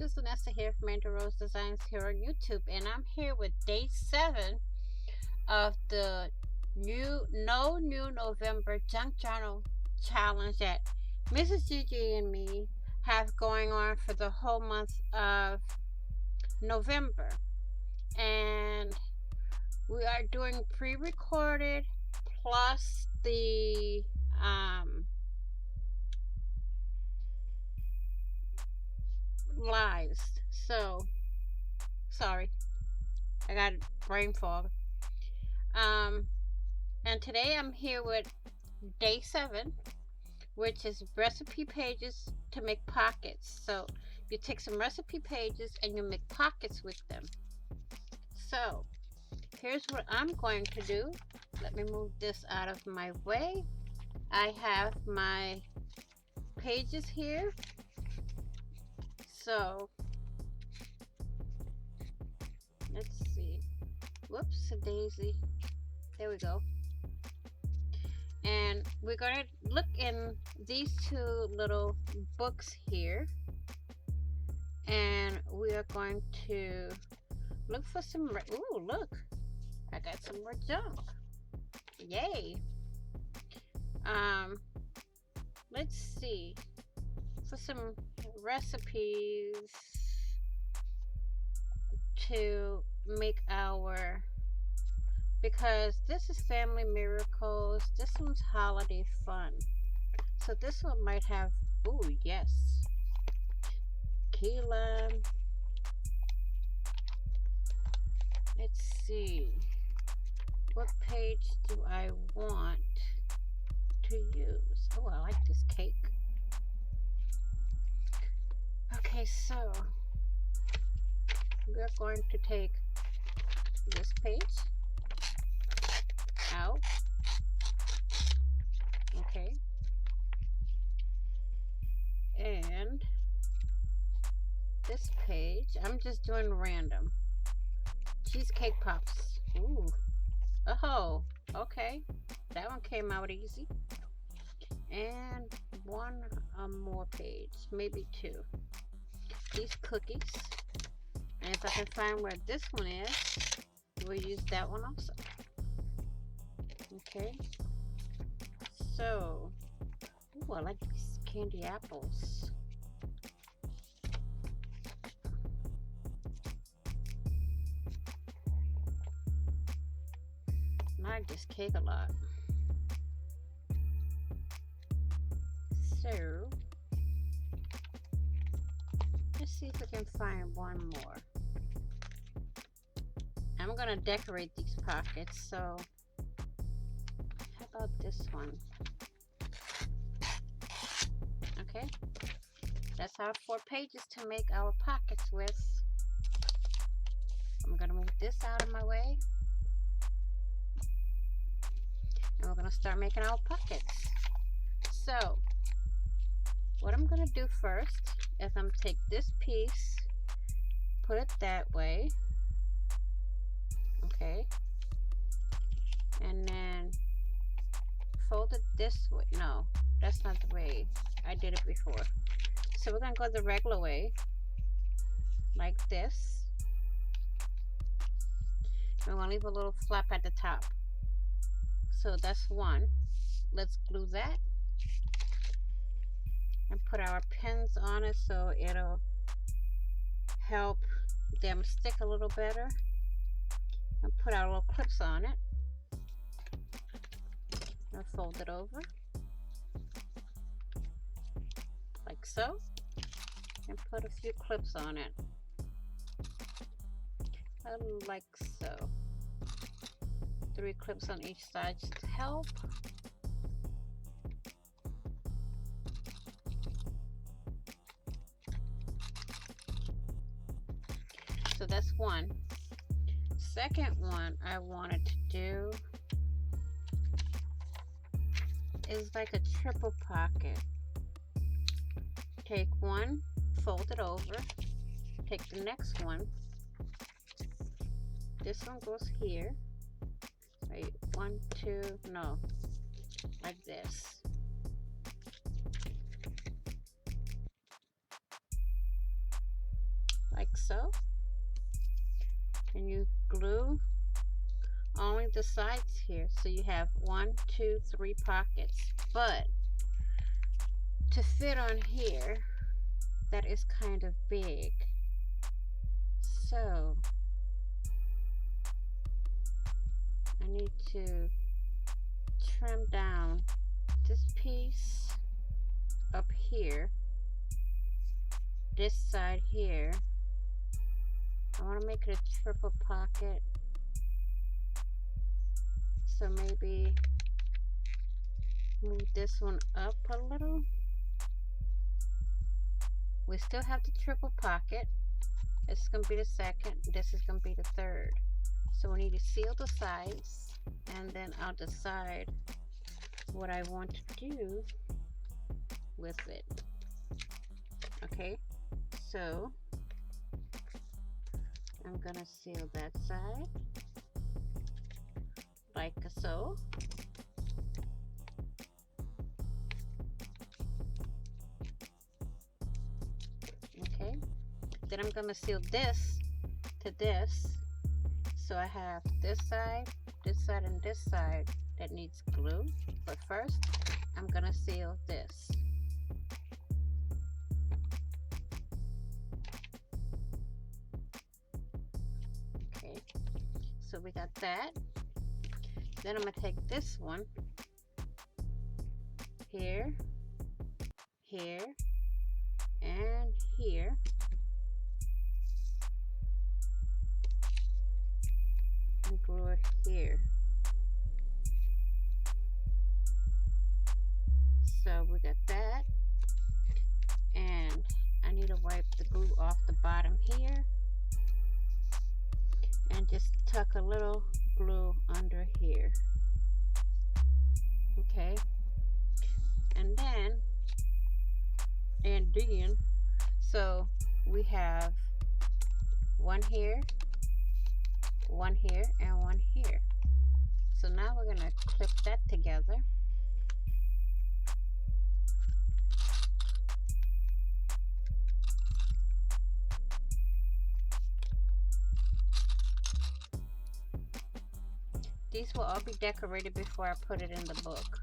just Vanessa here from Angel Rose Designs here on YouTube, and I'm here with day 7 of the No New November Junk Journal challenge that Mrs. Gigi and me have going on for the whole month of November. And we are doing pre-recorded plus the lives. So sorry, I got brain fog. Um, and today I'm here with day 7, which is recipe pages to make pockets. So you take some recipe pages and you make pockets with them. So here's what I'm going to do. Let me move this out of my way. I have my pages here. So let's see. Whoops, a daisy. There we go. And we're going to look in these two little books here. And we are going to look for some. Ooh, look. I got some more junk. Yay. Let's see. For some recipes to make our, because this is Family Miracles, this one's Holiday Fun, so this one might have, ooh, yes, key lime. Let's see, what page do I want to use? Oh, I like this cake. Okay, so we're going to take this page out. Okay. And this page, I'm just doing random. Cheesecake Pops. Ooh. Oh, okay. That one came out easy. And one more page, maybe 2. These cookies. And if I can find where this one is, we'll use that one also. Okay. So, ooh, I like these candy apples. And I like this cake a lot. So, let's see if we can find one more. I'm gonna decorate these pockets, so how about this one? Okay, that's our 4 pages to make our pockets with. I'm gonna move this out of my way, and we're gonna start making our pockets. So what I'm gonna do first is I'm gonna take this piece, put it that way, okay, and then fold it this way. No, that's not the way I did it before. So we're gonna go the regular way, like this, and we're gonna leave a little flap at the top. So that's one. Let's glue that and put our pins on it so it'll help them stick a little better, and put our little clips on it and fold it over like so, and put a few clips on it like so. 3 clips on each side should help. So that's one. Second one I wanted to do is like a triple pocket. Take one, fold it over, take the next one. This one goes here. Wait, 1, 2, no, like this. like so. And you glue only the sides here. So you have 1, 2, 3 pockets. But to fit on here, that is kind of big. So I need to trim down this piece up here, this side here. I want to make it a triple pocket, so maybe move this one up a little. We still have the triple pocket. This is going to be the second, this is going to be the third. So we need to seal the sides, and then I'll decide what I want to do with it. Okay, so I'm gonna seal that side like so. Okay, then I'm gonna seal this to this. So I have this side, and this side that needs glue. But first, I'm gonna seal this. Okay, so we got that. Then I'm gonna take this one here, here, and here. And glue it here. So we got that. And I need to wipe the glue off the bottom here. And just tuck a little glue under here. Okay. And then, so we have one here, and one here. So now we're gonna clip that together. These will all be decorated before I put it in the book.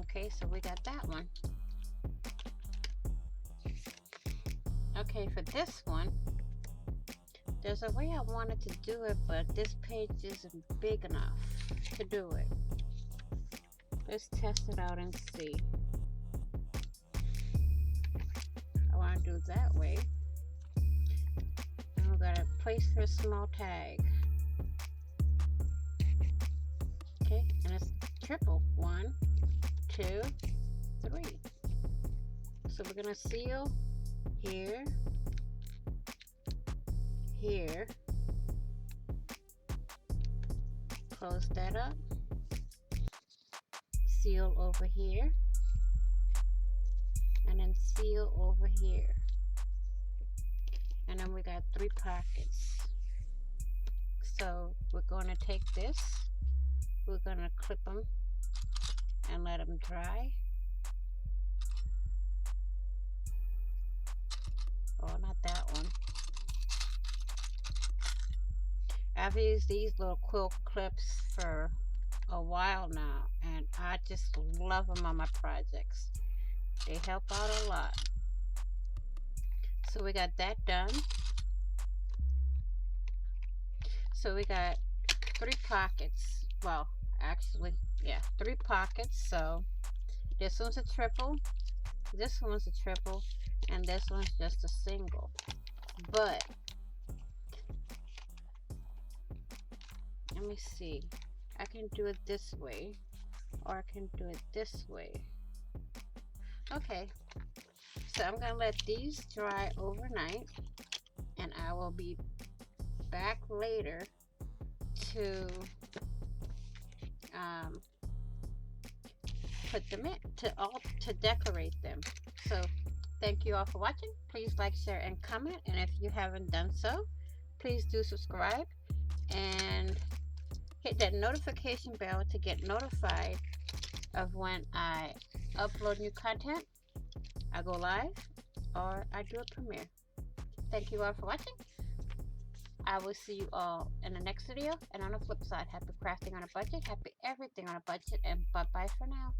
Okay, so we got that one. Okay, for this one, there's a way I wanted to do it, but this page isn't big enough to do it. Let's test it out and see. I want to do it that way. And we've got a place for a small tag. Okay, and it's triple. 1, 2, 3. So we're gonna seal here, here, close that up, seal over here, and then seal over here. And then we got 3 pockets. So we're going to take this, we're going to clip them and let them dry. Oh, not that one. I've used these little quilt clips for a while now, and I just love them on my projects. They help out a lot. So we got that done. So we got 3 pockets. Well, actually, yeah, 3 pockets. So this one's a triple, this one's a triple, and this one's just a single. But let me see. I can do it this way, or I can do it this way. Okay, so I'm gonna let these dry overnight, and I will be back later to put them in, to decorate them. So thank you all for watching. Please like, share, and comment, and if you haven't done so, please do subscribe and hit that notification bell to get notified of when I upload new content. I go live or I do a premiere. Thank you all for watching. I will see you all in the next video. And on the flip side, happy crafting on a budget, happy everything on a budget, and bye bye for now.